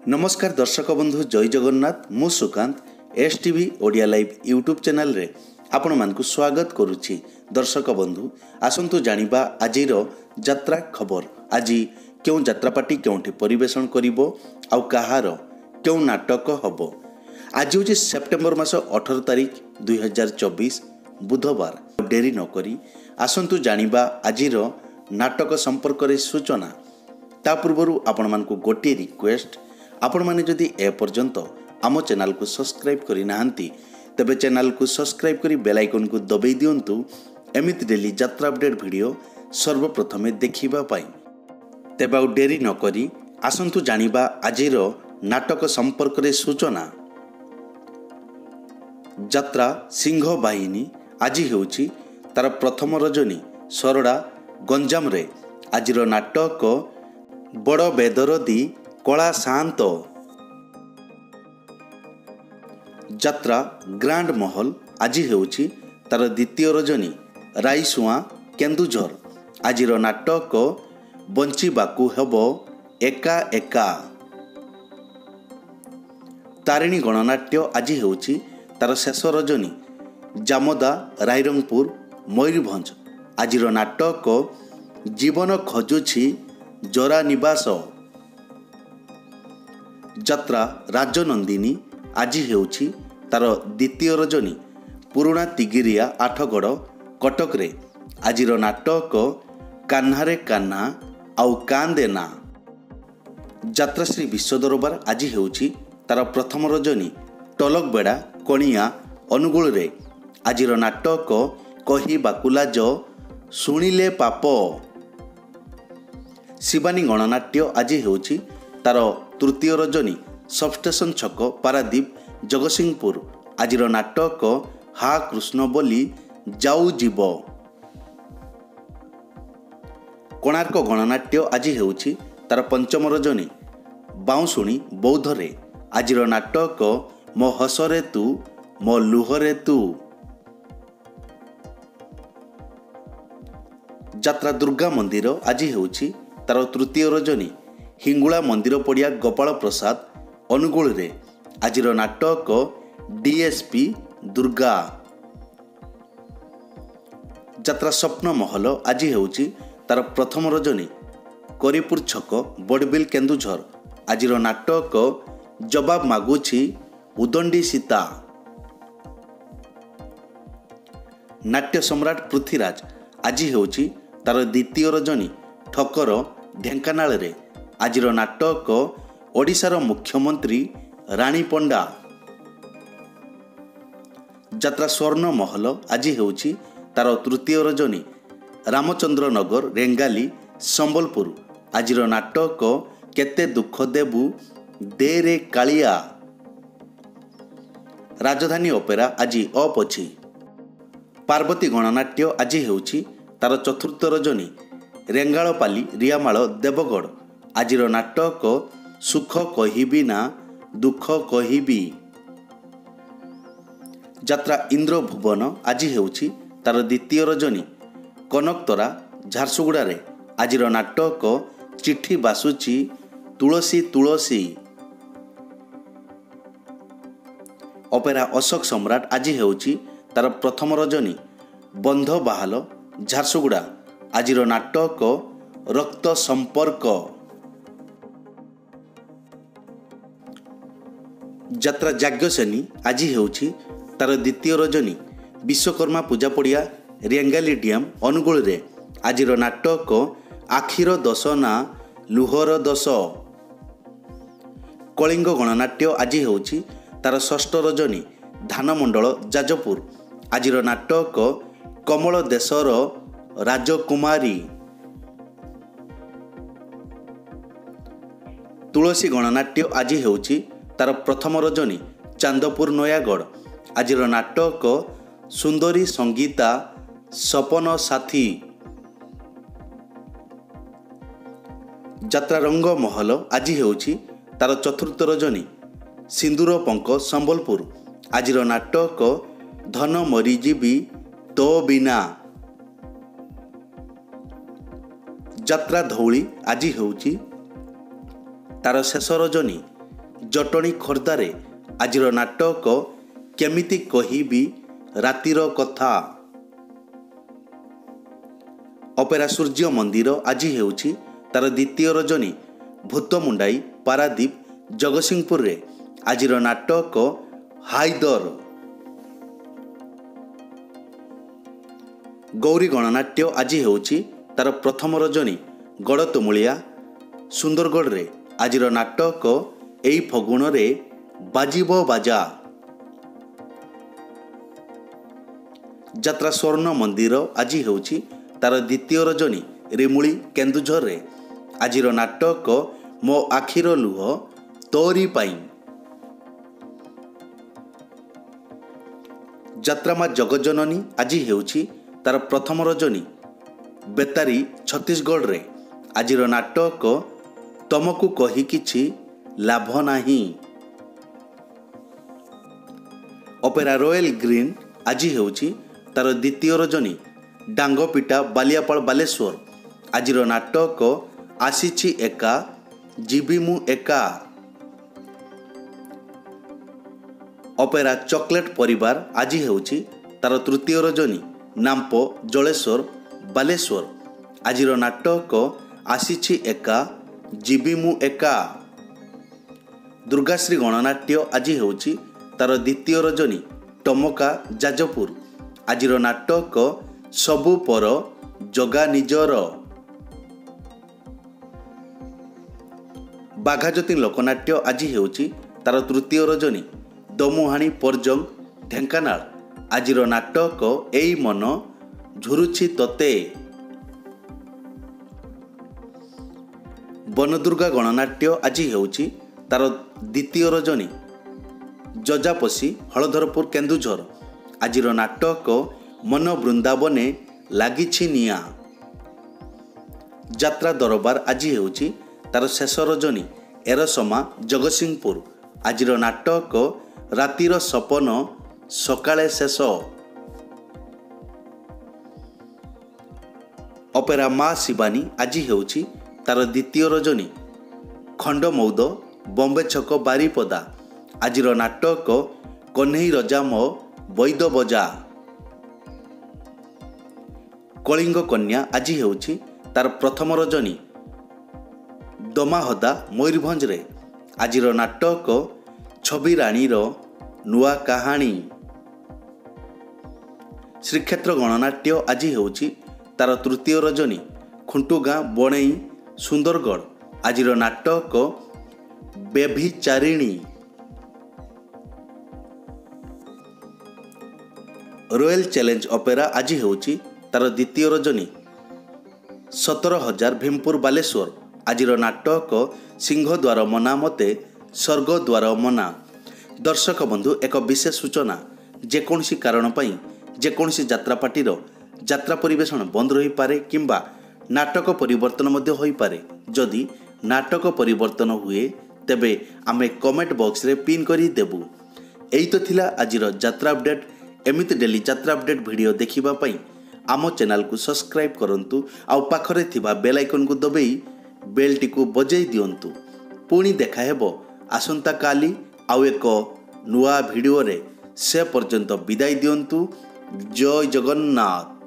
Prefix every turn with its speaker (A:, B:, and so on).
A: नमस्कार दर्शक बंधु जय जगन्नाथ मु Sukant S TV Odia live YouTube channel रे आपण मानकु स्वागत करुछि। दर्शक बंधु आसंतु जानिबा आजिर यात्रा खबर। आज क्यों यात्रापाटी क्योंठी परिवेशन करिवो आउ कहार क्यों नाटक हबो। आज होछि सेप्टेम्बर मास 18 तारिख 2024 बुधवार। डेरी न करी आसंतु जानिबा आजिर नाटक संपर्क रे सूचना। ता पूर्वरु आपण मानकु गोटे रिक्वेस्ट, आपण माने जदि ए पर्यंत आम चैनल को सब्सक्राइब करि नाहंती तबे चैनल को सब्सक्राइब करी बेल आइकन को दबाई दियंतु एमिति डेली यात्रा अपडेट वीडियो सर्वप्रथमे देखिबा पाई। तेबे आ डेरी न करी आसंतु जानिबा आजिर नाटक संपर्क रे सूचना। यात्रा सिंह बाहिनी आज हेउछि तार प्रथम रजनी सरड़ा गंजाम रे। आजिर नाटक बड़ बेदरदी कला शांत। यात्रा ग्रांड महल आज हेउछि तार द्वितीय रजनी राईसुआ केन्दुझर। आजिर नाटक बंचिबाकू हेबो एका एका। तारिणी गणनाट्य आज हेउछि तार शेष रजनी जामदा रायरंगपुर मयूरभंज। आजिर नाटक जीवन खोजुछि जरा निवास। यात्रा राजनंदिनी आज हेउछि तार द्वितीय रजनी पुराणा तिगिरिया आठगड़ कटक रे। आजिर नाटक कान्हारे कान्हा आउ कांदेना। यात्रा श्री विश्व दरबार आज हेउछि तार प्रथम रजनी टलकबेड़ा कणिया अनुगुल रे। आजिर नाटक कही बाकुलाज शुणिले पाप। शिवानी गणनाट्य आज हेउछि तार तृतीय रजनी सबस्टेशन छक पारादीप जगतसिंहपुर। आजिर नाटक हा कृष्ण बोली जाऊ जीव। कोणार्क गणनाट्य आज हेउछि तार पंचम रजनी बाउंशुणी बौद्ध रे। आजिर नाटक मो हसरे तू मो लुहरे तू। यात्रा दुर्गा मंदिर आज हेउछि तार तृतीय रजनी हिंगुला मंदिर पड़िया गोपाल प्रसाद अनुगुल रे। आजिर नाटक डीएसपी दुर्गा। यात्रा स्वप्न महल आज हेउछि तार प्रथम रजनी करीपुर छक बड़बिल केन्दुझर। आजिर नाटक जवाब मागुछि उदंडी सीता। नाट्य सम्राट पृथ्वीराज आज हेउछि तार द्वितीय रजनी ठकर ढेंकानाल रे। आजिर नाटक ओडिशार मुख्यमंत्री रानी पंडा। यात्रा स्वर्ण महल आज हेउछि तार तृतीय रजनी रामचंद्र नगर रेंगाली संबलपुर। आजिर नाटक केते दुख देबू दे रे कालिया। राजधानी ओपेरा आज अप अछि। पार्वती गणनाट्य आज हेउछि तार चतुर्थ रजनी रेंगालपाली रियामाल देवगढ़। आजिर नाटक सुख कहिबी ना दुख कहिबी। यात्रा इंद्र भुवन आज हेउछि तार द्वितीय रजनी कनकतरा झारसुगुड़ा रे। आजिर नाटक चिट्ठी बासुची तुलसी तुलसी। ओपेरा अशोक सम्राट आज हेउछि तार प्रथम रजनी बंध बाहाल झारसुगुड़ा। आजिर नाटक रक्त संपर्क। यात्रा जाग्ञसेनी आज हेउछि तार द्वितीय रजनी विश्वकर्मा पूजा पड़िया रेंगाली डैम अनुगुल रे। आजिर नाटक आखिर दश ना लुहर दश। कलिंग गणनाट्य आज हेउछि तार षष्ठ रजनी धानमंडल जाजपुर। आजिर नाटक कमल देशर राजकुमारी। तुलसी गणनाट्य आज हेउछि तार प्रथम रजनी चांदपुर नयागढ़। आजिर नाटक सुंदरी संगीता सपन साथी। यात्रा रंग महल आज हेउछि तार चतुर्थ रजनी सिंदूर पंक संबलपुर। आजिर नाटक धन मरीजीवी तो बिना। यात्रा धौली आज हेउछि तार शेष रजनी ଜଟଣୀ ଖୋର୍ଦ୍ଧାରେ ଆଜିର ନାଟକ କେମିତି କହିବି ରାତିର କଥା। ଅପେରା ସୂର୍ଯ୍ୟ ମନ୍ଦିର ଆଜି ହେଉଛି ତାର ଦ୍ୱିତୀୟ ରଜନୀ। ଭୂତମୁଣ୍ଡାଇ, ପାରାଦୀପ, ଜଗତସିଂହପୁରରେ ଆଜିର ନାଟକ ହାଇଦର। ଗୌରୀ ଗଣନାଟ୍ୟ ଆଜି ହେଉଛି ତାର ପ୍ରଥମ ରଜନୀ। ଗଡ଼ତୁମୁଳିଆ, ସୁନ୍ଦରଗଡ଼ରେ ଆଜିର ନାଟକ ଏଇ ଫଗୁଣରେ ବାଜିବ ବାଜା। ଯାତ୍ରା ସ୍ୱର୍ଣ୍ଣ ମନ୍ଦିର ଆଜି ହେଉଛି ତାର ଦ୍ୱିତୀୟ ରଜନୀ। ରିମୁଳି, କେନ୍ଦୁଝରରେ ଆଜିର ନାଟକ ମୋ ଆଖିର ଲୁହ ତୋରି ପାଇଁ। ଯାତ୍ରା ମା ଜଗଜ୍ଜନନୀ ଆଜି ହେଉଛି ତାର ପ୍ରଥମ ରଜନୀ। ବେତାରୀ, ଛତିଶଗଡ଼ରେ ଆଜିର ନାଟକ ତମକୁ କହି କିଛି ଲାଭ ନାହିଁ। ଅପେରା ରୟାଲ ଗ୍ରୀନ ଆଜି ହେଉଛି ତାର ଦ୍ୱିତୀୟ ରଜନୀ। ଡାଙ୍ଗପିଟା, ବାଲିଆପାଳ, ବାଲେଶ୍ୱର ଆଜିର ନାଟକ ଆସିଛି ଏକା ଯିବି ମୁଁ ଏକା। ଅପେରା ଚକୋଲେଟ୍ ପରିବାର ଆଜି ହେଉଛି ତାର ତୃତୀୟ ରଜନୀ। ନାମ୍ପ, ଜଳେଶ୍ୱର, ବାଲେଶ୍ୱର ଆଜିର ନାଟକ ଆସିଛି ଏକା ଯିବି ମୁଁ ଏକା। ଦୁର୍ଗାଶ୍ରୀ ଗଣନାଟ୍ୟ ଆଜି ହେଉଛି ତାର ଦ୍ୱିତୀୟ ରଜନୀ। ଟମକା, ଯାଜପୁର ଆଜିର ନାଟକ ସବୁ ପର ଜଗା ନିଜର। ବାଘାଯତୀନ ଲୋକନାଟ୍ୟ ଆଜି ହେଉଛି ତାର ତୃତୀୟ ରଜନୀ। ଦମୁହାଣୀ, ପର୍ଜଙ୍ଗ, ଢେଙ୍କାନାଳ ଆଜିର ନାଟକ ଏଇ ମନ ଝୁରୁଛି ତତେ। ବନଦୁର୍ଗା ଗଣନାଟ୍ୟ ଆଜି ହେଉଛି ତାର ଦ୍ୱିତୀୟ ରଜନୀ। ଯଜାପସି, ହଳଧରପୁର, କେନ୍ଦୁଝର ଆଜିର ନାଟକ ମନ ବୃନ୍ଦାବନେ ଲାଗିଛି ନିଆଁ। ଯାତ୍ରା ଦରବାର ଆଜି ହେଉଛି ତାର ଶେଷ ରଜନୀ। ଏରସମା, ଜଗତସିଂହପୁର ଆଜିର ନାଟକ ରାତିର ସପନ ସକାଳେ ଶେଷ। ଅପେରା ମା ଶିବାନୀ ଆଜି ହେଉଛି ତାର ଦ୍ୱିତୀୟ ରଜନୀ। ଖଣ୍ଡମୌଦ, ବମ୍ବେ ଛକ, ବାରିପଦା ଆଜିର ନାଟକ କହ୍ନେଇ ରଜା ମୋ ବୈଦ ବଜା। କଳିଙ୍ଗ କନ୍ୟା ଆଜି ହେଉଛି ତାର ପ୍ରଥମ ରଜନୀ। ଦମାହଦା, ମୟୂରଭଞ୍ଜରେ ଆଜିର ନାଟକ ଛବି ରାଣୀର ନୂଆ କାହାଣୀ। ଶ୍ରୀକ୍ଷେତ୍ର ଗଣନାଟ୍ୟ ଆଜି ହେଉଛି ତାର ତୃତୀୟ ରଜନୀ। ଖୁଣ୍ଟୁଗାଁ, ବଣେଇ, ସୁନ୍ଦରଗଡ଼ ଆଜିର ନାଟକ ବେଭିଚାରିଣୀ। ରୟାଲ ଚ୍ୟାଲେଞ୍ଜ ଅପେରା ଆଜି ହେଉଛି ତାର ଦ୍ୱିତୀୟ ରଜନୀ। 17,000, ଭୀମପୁର, ବାଲେଶ୍ୱର ଆଜିର ନାଟକ ସିଂହଦ୍ୱାର ମନା ମତେ ସ୍ୱର୍ଗଦ୍ୱାର ମନା। ଦର୍ଶକ ବନ୍ଧୁ, ଏକ ବିଶେଷ ସୂଚନା। ଯେକୌଣସି କାରଣ ପାଇଁ ଯେକୌଣସି ଯାତ୍ରାପାର୍ଟିର ଯାତ୍ରା ପରିବେଷଣ ବନ୍ଦ ରହିପାରେ କିମ୍ବା ନାଟକ ପରିବର୍ତ୍ତନ ମଧ୍ୟ ହୋଇପାରେ। ଯଦି ନାଟକ ପରିବର୍ତ୍ତନ ହୁଏ ତେବେ ଆମେ କମେଣ୍ଟ ବକ୍ସରେ ପିନ୍ କରି ଦେବୁ। ଏଇ ତ ଥିଲା ଆଜିର ଯାତ୍ରା ଅପଡେଟ୍। ଏମିତି ଡେଲି ଯାତ୍ରା ଅପଡେଟ୍ ଭିଡ଼ିଓ ଦେଖିବା ପାଇଁ ଆମ ଚ୍ୟାନେଲକୁ ସବସ୍କ୍ରାଇବ୍ କରନ୍ତୁ ଆଉ ପାଖରେ ଥିବା ବେଲ୍ ଆଇକନ୍କୁ ଦବାଇ ବେଲ୍ଟିକୁ ବଜାଇ ଦିଅନ୍ତୁ। ପୁଣି ଦେଖା ହେବ ଆସନ୍ତାକାଲି ଆଉ ଏକ ନୂଆ ଭିଡ଼ିଓରେ। ସେ ପର୍ଯ୍ୟନ୍ତ ବିଦାୟ ଦିଅନ୍ତୁ। ଜୟ ଜଗନ୍ନାଥ।